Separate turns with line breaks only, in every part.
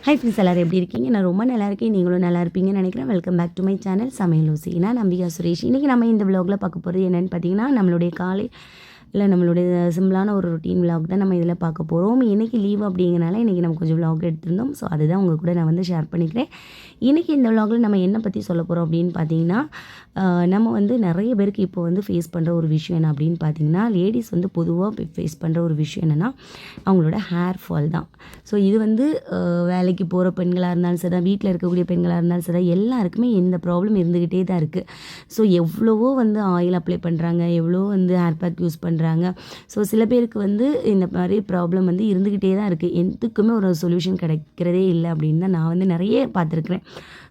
Hi friends, எல்லோரும் எப்படி இருக்கீங்க? நான் ரொம்ப நல்லா இருக்கேன். நீங்களும் நல்லா இருப்பீங்கன்னு நினைக்கிறேன். Welcome back to my channel Samayal Oosi. நான் நம்பிகா சுரேஷ். இன்றைக்கி நம்ம இந்த விலாகில் பார்க்க போகிறது என்னென்னு பார்த்தீங்கன்னா, நம்மளுடைய காலை இல்லை நம்மளுடைய சிம்பிளான ஒரு ரொட்டீன் விலாக் தான் நம்ம இதில் பார்க்க போகிறோம். இன்றைக்கி லீவ் அப்படிங்கிறனால இன்றைக்கி நம்ம கொஞ்சம் விலாக் எடுத்திருந்தோம். ஸோ அதுதான் உங்கள் கூட நான் வந்து ஷேர் பண்ணிக்கிறேன். இன்றைக்கி இந்த விலாகில் நம்ம என்ன பற்றி சொல்ல போகிறோம் அப்படின்னு பார்த்தீங்கன்னா, நம்ம வந்து நிறைய பேருக்கு இப்போ வந்து ஃபேஸ் பண்ணுற ஒரு விஷயம் என்ன அப்படின்னு பார்த்தீங்கன்னா, லேடிஸ் வந்து பொதுவாக ஃபேஸ் பண்ணுற ஒரு விஷயம் என்னென்னா அவங்களோட ஹேர் ஃபால் தான். ஸோ இது வந்து வேலைக்கு போகிற பெண்களாக இருந்தாலும் சரி, வீட்டில் இருக்கக்கூடிய பெண்களாக இருந்தாலும் சரி, எல்லாருக்குமே இந்த ப்ராப்ளம் இருந்துக்கிட்டே தான் இருக்குது. ஸோ எவ்வளவோ வந்து ஆயில் அப்ளை பண்ணுறாங்க, எவ்வளோ வந்து ஹேர் பேக் யூஸ் பண்ணுறாங்க. ஸோ சில பேருக்கு வந்து இந்த மாதிரி ப்ராப்ளம் வந்து இருந்துக்கிட்டே தான் இருக்குது. எதுக்குமே ஒரு சொல்யூஷன் கிடைக்கிறதே இல்லை அப்படின்னு தான் நான் வந்து நிறைய பார்த்துருக்குறேன்.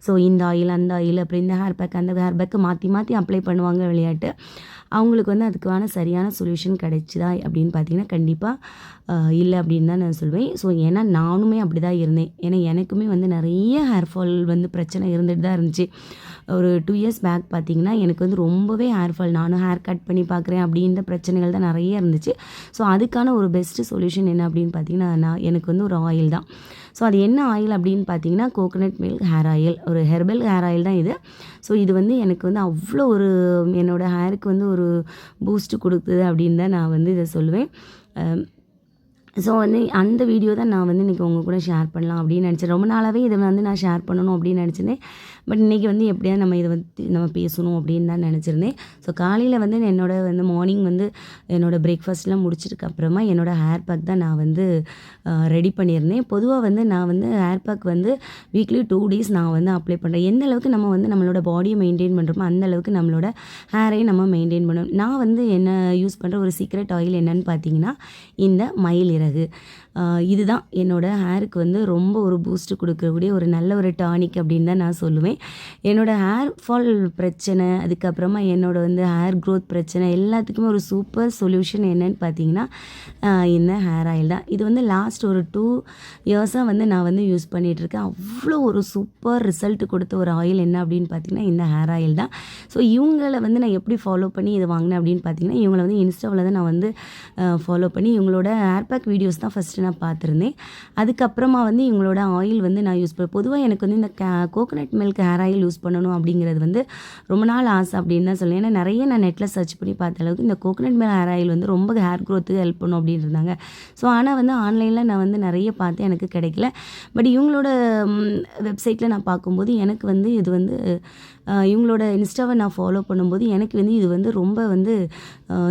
ஸோ இந்த ஆயில் அந்த ஆயில் அப்புறம் இந்த ஹேர் பேக் அந்த ஹேர் பேக்கு மாற்றி மாற்றி அப்ளை பண்ணுவாங்க விளையாட்டு. அவங்களுக்கு வந்து அதுக்கான சரியான சொல்யூஷன் கிடைச்சிதா அப்படின்னு பார்த்தீங்கன்னா கண்டிப்பாக இல்லை அப்படின்னு தான் நான் சொல்வேன். ஸோ ஏன்னா நானுமே அப்படி தான் இருந்தேன். ஏன்னா எனக்குமே வந்து நிறைய ஹேர் ஃபால் வந்து பிரச்சனை இருந்துகிட்டு தான் இருந்துச்சு. ஒரு 2 இயர்ஸ் பேக் பார்த்திங்கன்னா எனக்கு வந்து ரொம்பவே ஹேர் ஃபால், நானும் ஹேர் கட் பண்ணி பார்க்குறேன் அப்படின்ற பிரச்சனைகள் தான் நிறைய இருந்துச்சு. ஸோ அதுக்கான ஒரு பெஸ்ட்டு சொல்யூஷன் என்ன அப்படின்னு பார்த்தீங்கன்னா, எனக்கு வந்து ஒரு ஆயில் தான். ஸோ அது என்ன ஆயில் அப்படின்னு பார்த்தீங்கன்னா, கோகோனட் மில்க் ஹேர் ஆயில், ஒரு ஹெர்பல் ஹேர் ஆயில் தான் இது. ஸோ இது வந்து எனக்கு வந்து அவ்வளோ ஒரு என்னோடய ஹேருக்கு வந்து ஒரு பூஸ்ட்டு கொடுக்குது அப்படின்னு தான் நான் வந்து இதை சொல்லுவேன். ஸோ வந்து அந்த வீடியோ தான் நான் வந்து இன்றைக்கி உங்கள் கூட ஷேர் பண்ணலாம் அப்படின்னு நினச்சேன். ரொம்ப நாளாகவே இதை வந்து நான் ஷேர் பண்ணணும் அப்படின்னு நினச்சிருந்தேன். பட் இன்றைக்கி வந்து எப்படியாவது நம்ம இதை வந்து நம்ம பேசணும் அப்படின்னு தான் நினச்சிருந்தேன். ஸோ காலையில் வந்து என்னோடய வந்து மார்னிங் வந்து என்னோடய பிரேக்ஃபாஸ்ட்லாம் முடிச்சதுக்கு அப்புறமா என்னோடய ஹேர் பேக் தான் நான் வந்து ரெடி பண்ணியிருந்தேன். பொதுவாக வந்து நான் வந்து ஹேர் பேக் வந்து வீக்லி 2 டேஸ் நான் வந்து அப்ளை பண்ணுறேன். எந்த அளவுக்கு நம்ம வந்து நம்மளோட பாடியை மெயின்டைன் பண்ணுறோமோ அந்த அளவுக்கு நம்மளோட ஹேரையும் நம்ம மெயின்டைன் பண்ணணும். நான் வந்து என்ன யூஸ் பண்ணுற ஒரு சீக்ரெட் ஆயில் என்னன்னு பார்த்தீங்கன்னா, இந்த மயில் இறகு. இதுதான் என்னோடய ஹேருக்கு வந்து ரொம்ப ஒரு பூஸ்ட்டு கொடுக்கக்கூடிய ஒரு நல்ல ஒரு டானிக் அப்படின்னு தான் நான் சொல்லுவேன். என்னோடய ஹேர் ஃபால் பிரச்சனை, அதுக்கப்புறமா என்னோட வந்து ஹேர் க்ரோத் பிரச்சனை எல்லாத்துக்குமே ஒரு சூப்பர் சொல்யூஷன் என்னன்னு பார்த்தீங்கன்னா இந்த ஹேர் ஆயில் தான். இது வந்து லாஸ்ட் ஒரு 2 இயர்ஸாக வந்து நான் வந்து யூஸ் பண்ணிகிட்ருக்கேன். அவ்வளோ ஒரு சூப்பர் ரிசல்ட் கொடுத்த ஒரு ஆயில் என்ன அப்படின்னு பார்த்தீங்கன்னா இந்த ஹேர் ஆயில் தான். ஸோ இவங்களை வந்து நான் எப்படி ஃபாலோ பண்ணி இதை வாங்கினேன் அப்படின்னு பார்த்தீங்கன்னா, இவங்களை வந்து இன்ஸ்டாவில் தான் நான் வந்து ஃபாலோ பண்ணி இவங்களோட ஹேர் பேக் வீடியோஸ் தான் ஃபஸ்ட்டு நான் பார்த்துருந்தேன். அதுக்கப்புறமா வந்து இவங்களோட ஆயில் வந்து நான் யூஸ் பண்ணேன். பொதுவாக எனக்கு வந்து இந்த coconut milk hair oil use பண்ணணும் அப்படிங்கிறது வந்து ரொம்ப நாள் ஆசை அப்படின்னு தான் சொல்லுவேன். ஏன்னா நிறைய நான் நெட்டில் சர்ச் பண்ணி பார்த்த அளவுக்கு இந்த கோகோனட் மில்க் ஹேர் ஆயில் வந்து ரொம்ப ஹேர் க்ரோத்துக்கு ஹெல்ப் பண்ணும் அப்படின்னு இருந்தாங்க. ஸோ ஆனால் வந்து ஆன்லைனில் நான் வந்து நிறைய பார்த்தேன், எனக்கு கிடைக்கல. பட் இவங்களோட வெப்சைட்டில் நான் பார்க்கும்போது எனக்கு வந்து இது வந்து இவங்களோட இன்ஸ்டாவை நான் ஃபாலோ பண்ணும்போது எனக்கு வந்து இது வந்து ரொம்ப வந்து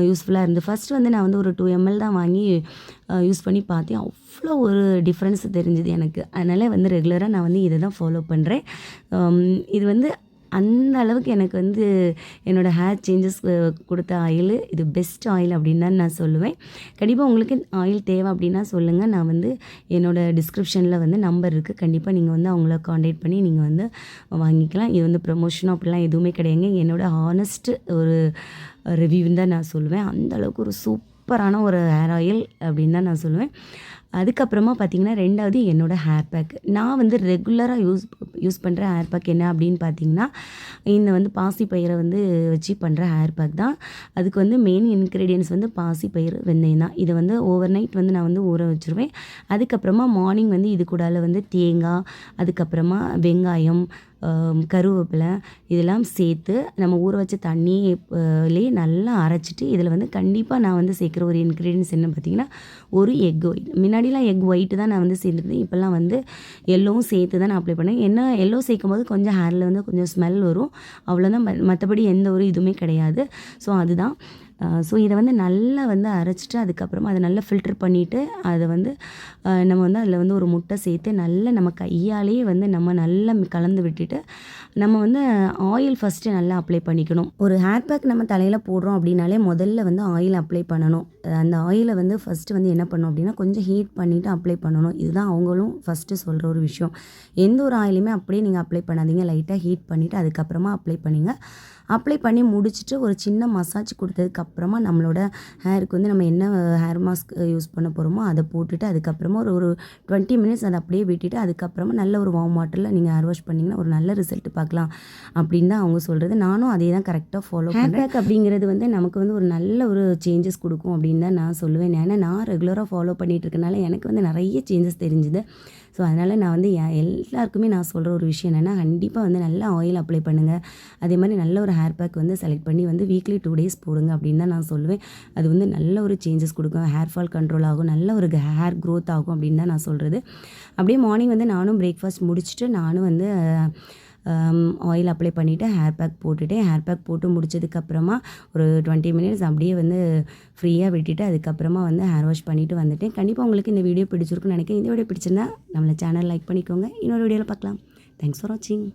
யூஸ்ஃபுல்லாக இருந்தது. ஃபஸ்ட்டு வந்து நான் வந்து ஒரு 2 ml தான் வாங்கி யூஸ் பண்ணி பார்த்தேன். அவ்வளோ ஒரு டிஃப்ரென்ஸ் தெரிஞ்சுது எனக்கு. அதனால் வந்து ரெகுலராக நான் வந்து இதை தான் ஃபாலோ பண்ணுறேன். இது வந்து அந்த அளவுக்கு எனக்கு வந்து என்னோடய ஹேர் சேஞ்சஸ் கொடுத்த ஆயில் இது பெஸ்ட் ஆயில் அப்படின்னு தான் நான் சொல்லுவேன். கண்டிப்பாக உங்களுக்கு ஆயில் தேவை அப்படின்னா சொல்லுங்கள். நான் வந்து என்னோடய டிஸ்கிரிப்ஷனில் வந்து நம்பர் இருக்குது. கண்டிப்பாக நீங்கள் வந்து அவங்கள காண்டாக்ட் பண்ணி நீங்கள் வந்து வாங்கிக்கலாம். இது வந்து ப்ரமோஷனோ அப்படிலாம் எதுவுமே கிடையாதுங்க. என்னோடய ஹானஸ்ட் ஒரு ரிவ்யூன்னு தான் நான் சொல்லுவேன். அந்தளவுக்கு ஒரு சூப்பரான ஒரு ஹேர் ஆயில் அப்படின்னு தான் நான் சொல்லுவேன். அதுக்கப்புறமா பார்த்திங்கன்னா 2வது என்னோடய ஹேர் பேக். நான் வந்து ரெகுலராக யூஸ் பண்ணுற ஹேர் பேக் என்ன அப்படின்னு பார்த்தீங்கன்னா, இந்த வந்து பாசிப்பயிரை வந்து வச்சு பண்ணுற ஹேர் பேக் தான். அதுக்கு வந்து மெயின் இன்க்ரீடியன்ட்ஸ் வந்து பாசிப்பயிறு, வெந்தயம் தான். இதை வந்து ஓவர் நைட் வந்து நான் வந்து ஊற வச்சுருவேன். அதுக்கப்புறமா மார்னிங் வந்து இது கூடால வந்து தேங்காய், அதுக்கப்புறமா வெங்காயம், கருவேப்பிலை இதெல்லாம் சேர்த்து நம்ம ஊற வச்ச தண்ணியிலே நல்லா அரைச்சிட்டு இதில் வந்து கண்டிப்பாக நான் வந்து சேர்க்குற ஒரு இன்க்ரீடியன்ஸ் என்ன பார்த்திங்கன்னா, ஒரு எக் ஒயிட். முன்னாடிலாம் எக் ஒயிட்டு தான் நான் வந்து சேர்த்துருந்தேன். இப்போல்லாம் வந்து எல்லோவும் சேர்த்து தான் நான் அப்ளை பண்ணேன். என்ன எல்லோ சேர்க்கும் போது கொஞ்சம் ஹேரில் வந்து கொஞ்சம் ஸ்மெல் வரும், அவ்வளோதான். மற்றபடி எந்த ஒரு இதுவுமே கிடையாது. ஸோ அதுதான். ஸோ இதை வந்து நல்லா வந்து அரைச்சிட்டு அதுக்கப்புறமா அதை நல்லா ஃபில்டர் பண்ணிவிட்டு அதை வந்து நம்ம வந்து அதில் வந்து ஒரு முட்டை சேர்த்து நல்லா நம்ம கையாலேயே வந்து நம்ம நல்லா கலந்து விட்டுட்டு நம்ம வந்து ஆயில் ஃபஸ்ட்டு நல்லா அப்ளை பண்ணிக்கணும். ஒரு ஹேர் பேக் நம்ம தலையில் போடுறோம் அப்படின்னாலே முதல்ல வந்து ஆயில் அப்ளை பண்ணணும். அந்த ஆயிலை வந்து ஃபஸ்ட்டு வந்து என்ன பண்ணணும் அப்படின்னா கொஞ்சம் ஹீட் பண்ணிவிட்டு அப்ளை பண்ணணும். இதுதான் அவங்களும் ஃபஸ்ட்டு சொல்கிற ஒரு விஷயம். எந்த ஒரு ஆயிலுமே அப்படியே நீங்கள் அப்ளை பண்ணாதீங்க. லைட்டாக ஹீட் பண்ணிவிட்டு அதுக்கப்புறமா அப்ளை பண்ணிங்க. அப்ளை பண்ணி முடிச்சுட்டு ஒரு சின்ன மசாஜ் கொடுத்ததுக்கப்புறமா நம்மளோட ஹேருக்கு வந்து நம்ம என்ன ஹேர் மாஸ்க் யூஸ் பண்ண போகிறோமோ அதை போட்டுட்டு அதுக்கப்புறமா ஒரு 20 மினிட்ஸ் அதை அப்படியே விட்டுட்டு அதுக்கப்புறமா நல்ல ஒரு வார்ம் வாட்டரில் நீங்கள் ஹேர் வாஷ் பண்ணிங்கன்னா ஒரு நல்ல ரிசல்ட் பார்க்கலாம் அப்படின்னு தான் அவங்க சொல்கிறது. நானும் அதே தான் கரெக்டாக ஃபாலோ பண்ணுறேன். ஹேர் பேக் அப்படிங்கிறது வந்து நமக்கு வந்து ஒரு நல்ல ஒரு சேஞ்சஸ் கொடுக்கும் அப்படின்னு தான் நான் சொல்லுவேன். ஏன்னா நான் ரெகுலராக ஃபாலோ பண்ணிகிட்டு இருக்கனால எனக்கு வந்து நிறைய சேஞ்சஸ் தெரிஞ்சுது. ஸோ அதனால் நான் வந்து எல்லாருக்குமே நான் சொல்கிற ஒரு விஷயம் என்னென்னா, கண்டிப்பாக வந்து நல்லா ஆயில் அப்ளை பண்ணுங்கள். அதே மாதிரி நல்ல ஒரு ஹேர் பேக் வந்து செலக்ட் பண்ணி வந்து வீக்லி 2 டேஸ் போடுங்க அப்படின்னு தான் நான் சொல்லுவேன். அது வந்து நல்ல ஒரு சேஞ்சஸ் கொடுக்கும், ஹேர் ஃபால் கண்ட்ரோல் ஆகும், நல்ல ஒரு ஹேர் க்ரோத் ஆகும் அப்படின்னு தான் நான் சொல்கிறது. அப்படியே மார்னிங் வந்து நானும் பிரேக்ஃபாஸ்ட் முடிச்சுட்டு நானும் வந்து ஆயில் அப்ளை பண்ணிவிட்டு ஹேர் பேக் போட்டுவிட்டேன். ஹேர் பேக் போட்டு முடிச்சதுக்கப்புறமா ஒரு 20 மினிட்ஸ் அப்படியே வந்து ஃப்ரீயாக விட்டுட்டு அதுக்கப்புறமா வந்து ஹேர் வாஷ் பண்ணிவிட்டு வந்துட்டேன். கண்டிப்பாக உங்களுக்கு இந்த வீடியோ பிடிச்சிருக்குன்னு நினைக்கிறேன். இந்த வீடியோ பிடிச்சிருந்தா நம்மளை சேனல் லைக் பண்ணிக்கோங்க. இன்னொரு வீடியோவில் பார்க்கலாம். தேங்க்ஸ் ஃபார் வாட்சிங்.